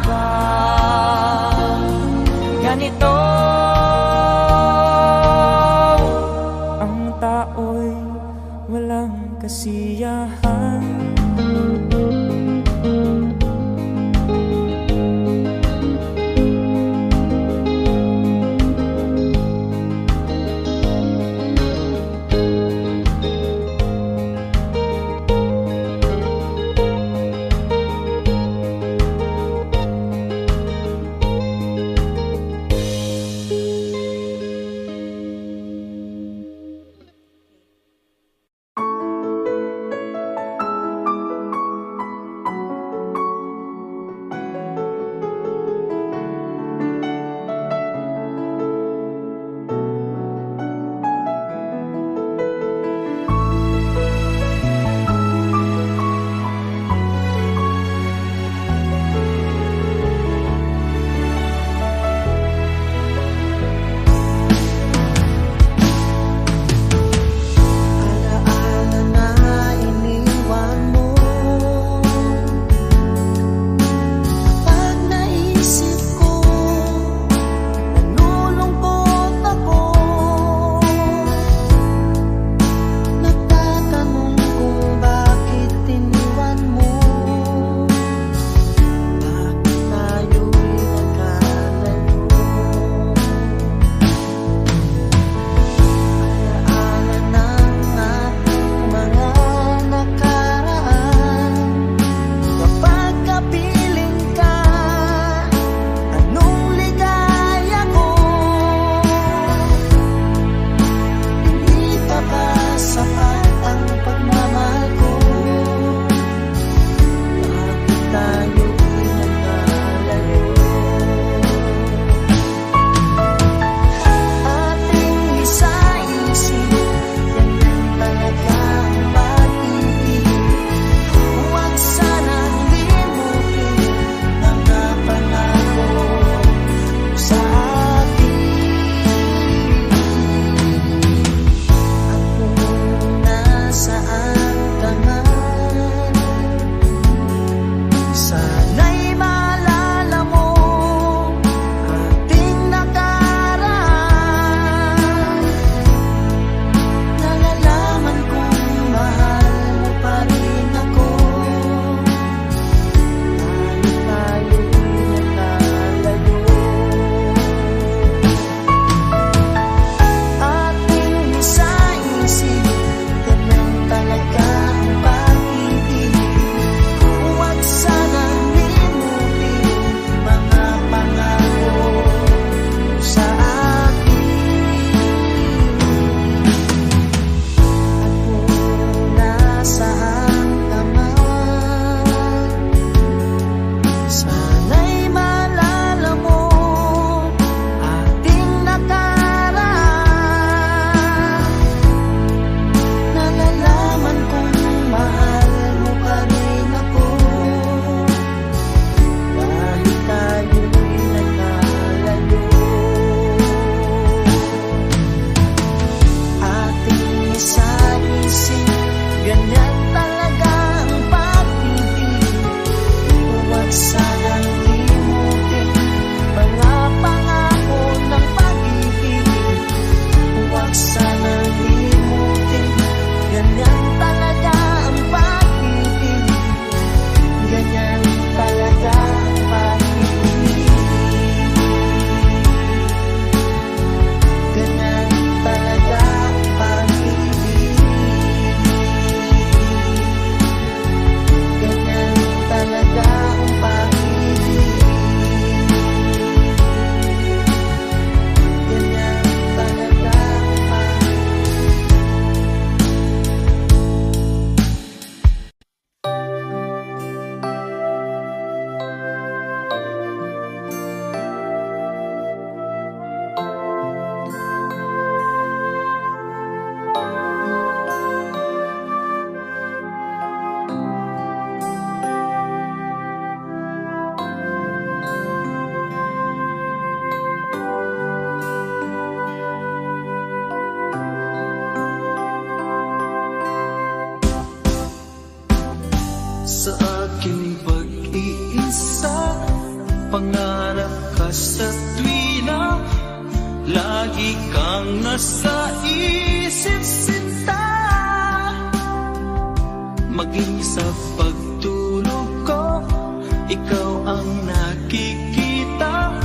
ba ganito? Ang tao'y walang kasiyahan. sa aking pag-iisa. Pangarap ka sa tuwina, lagi kang nasa isip sinta. Maging sa pagtulog ko, ikaw ang nakikita.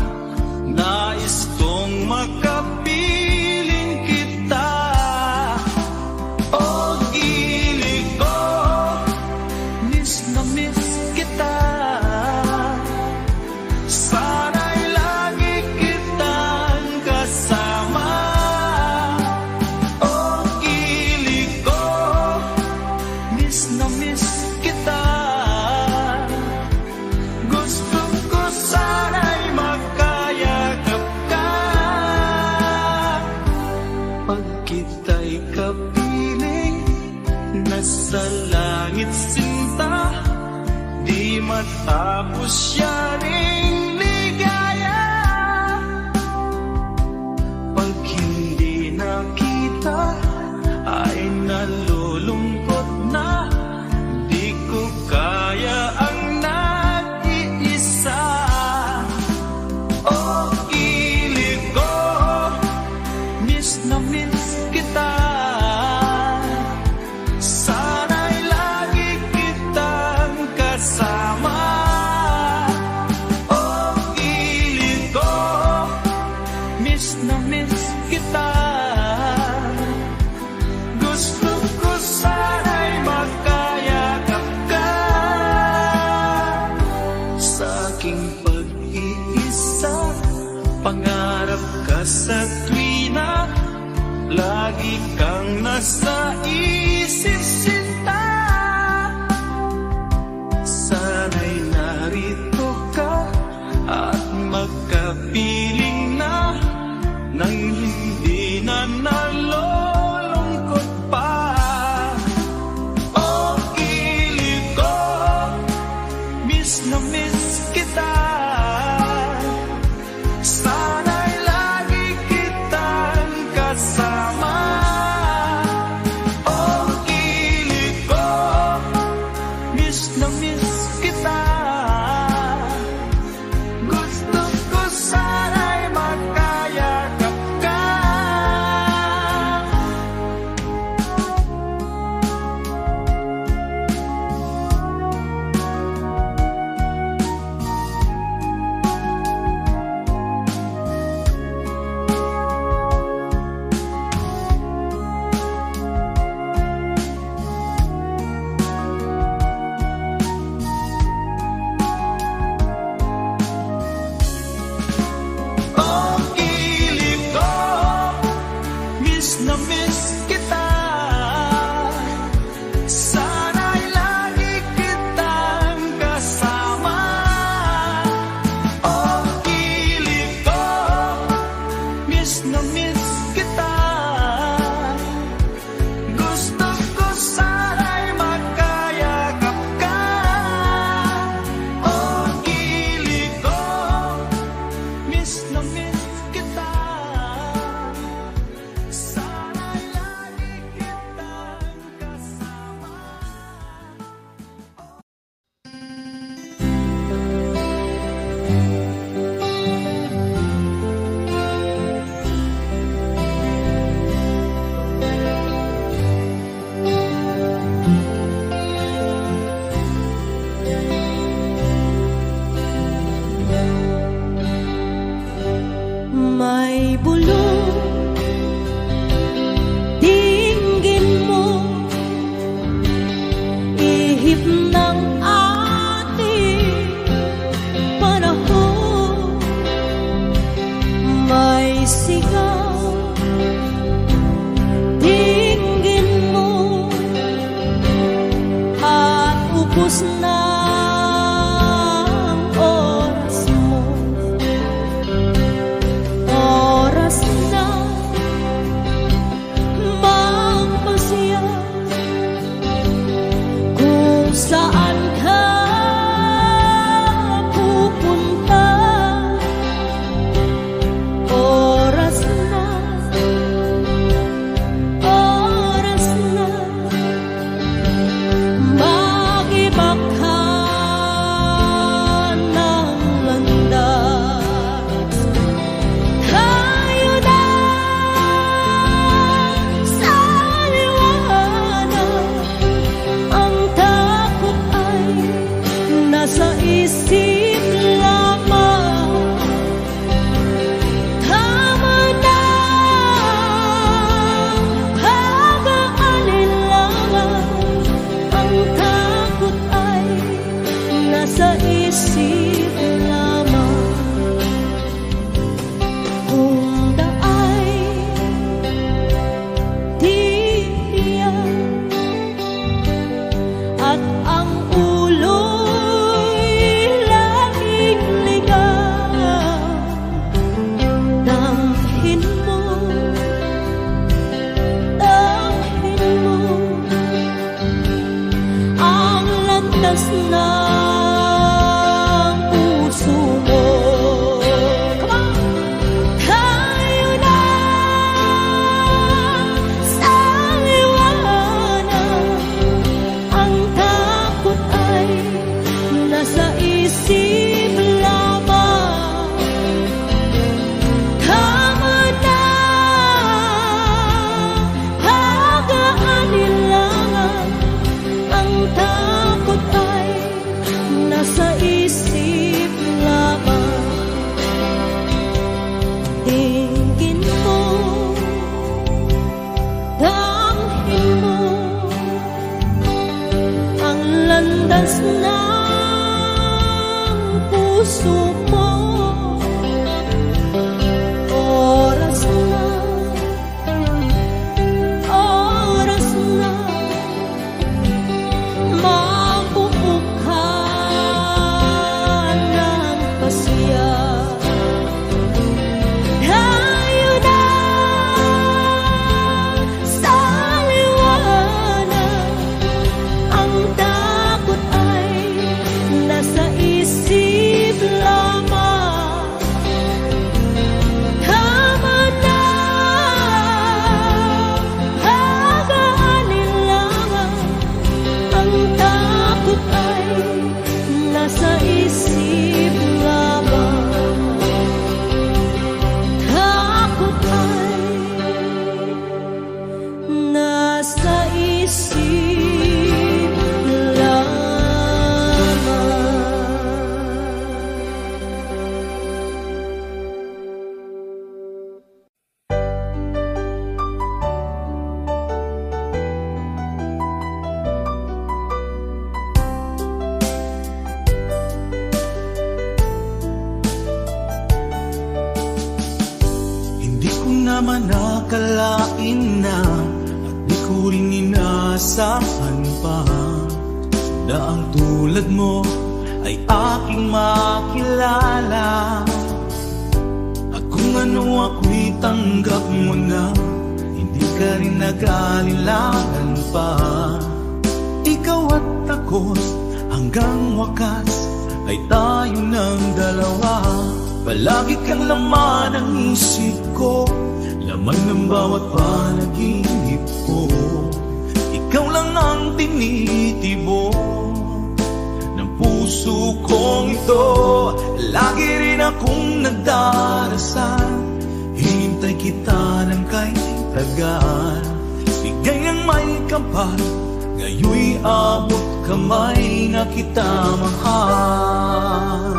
Nais kong makapiling kita. O gilig ko, miss na miss kita. Sana'y lagi kitang kasama. O gilig ko, miss na miss kita. Gusto ko sana'y makayakap ka. Pag kita'y kapiling, nasa langit sinta, di matapos yaring ligaya. Pag hindi nakita, ay nalulungkot na. Di ko kaya ang nag-iisa. O gilig ko, miss na miss kita. Sana'y lagi kitang kasama. O gilig ko, miss na miss kita. Gusto ko sana at ang ulo'y laging ligaw. Damhin mo ang landas ng puso mo. Tayo na sa liwanag, ang takot ay nasa isip lamang. Tama na, hagaanin lang, ang takot ay nasa isip lamang. Tingin mo, damhin mo ang landas ng puso mo. Oras na mabubuo ka ng pasya. Tayo na sa liwanag, ang takot ay nasa isip lamang. Tama na, hagaanin lang, ang takot ay nasa isip lamang. Takot ay nasa isip lamang. Hindi ko naman nakalain na at di ko rin inaasahan pa na ang tulad mo ay aking makilala. At kung ano ako'y tanggap mo na, hindi ka rin nag-aalilangan pa. Ikaw at ako hanggang wakas ay tayo ng dalawa. Palagi kang laman ng isip ko, laman ng bawat panaginip ko. Ikaw lang ang tinitibok ng puso kong ito. Lagi rin akong nagdarasal, hinintay kita ng kay tagal. Bigay ng may kapal, ngayon'y abot kamay na kita mahal.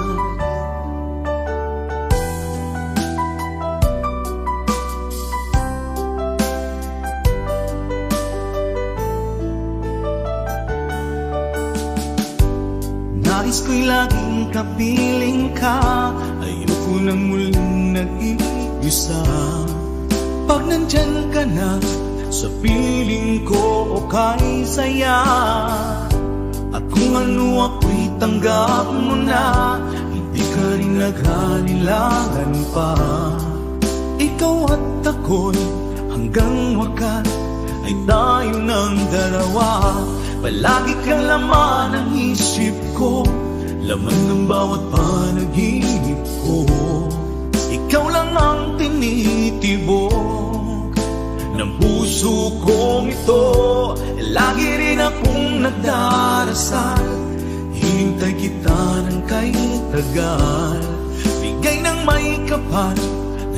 Nais ko'y laging kapiling ka, ayoko nang muling nag-iisa. Pag nandyan ka na, sa piling ko okay saya. At kung ano ako'y tanggap mo na, hindi ka rin nag-aalilangan pa. Ikaw at ako'y hanggang wakas ay tayo ng dalawa. Palagi kang laman ng isip ko, laman ng bawat panaginip ko. Ikaw lang ang tinitibok ng puso kong ito. Lagi rin akong nagdarasal, hinintay kita ng kay tagal. Bigay ng may kapal,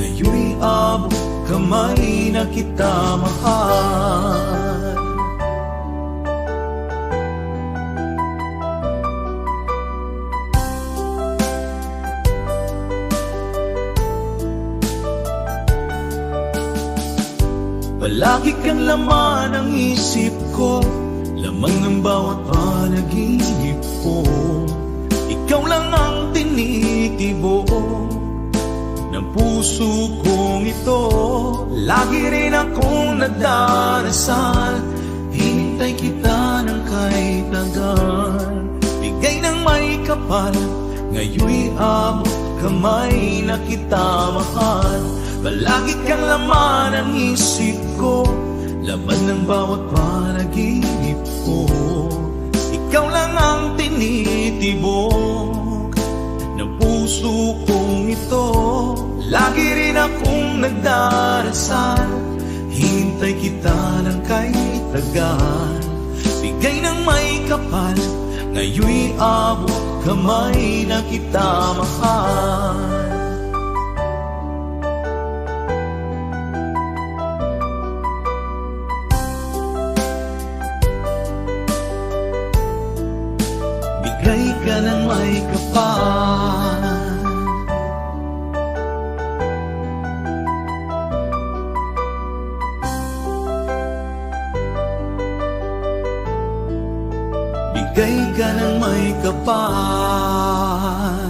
ngayon'y abot kamay na kita mahal. Palagi kang laman ng isip ko, laman ng bawat panaginip ko. Ikaw lang ang tinitibok ng puso kong ito. Lagi rin akong nagdarasal, hinintay kita ng kahit tagal. Ngayon'y abot kamay na kita mahal. Palagi kang laman ang isip ko, laman ng bawat panaginip ko. Ikaw lang ang tinitibok ng puso kong ito. Lagi rin akong nagdarasal, hintay kita ng kay tagal. Bigay ng may kapal, ngayon'y abot kamay na kita mahal. Bigay ka ng may kapal, bigay ka ng may kapal.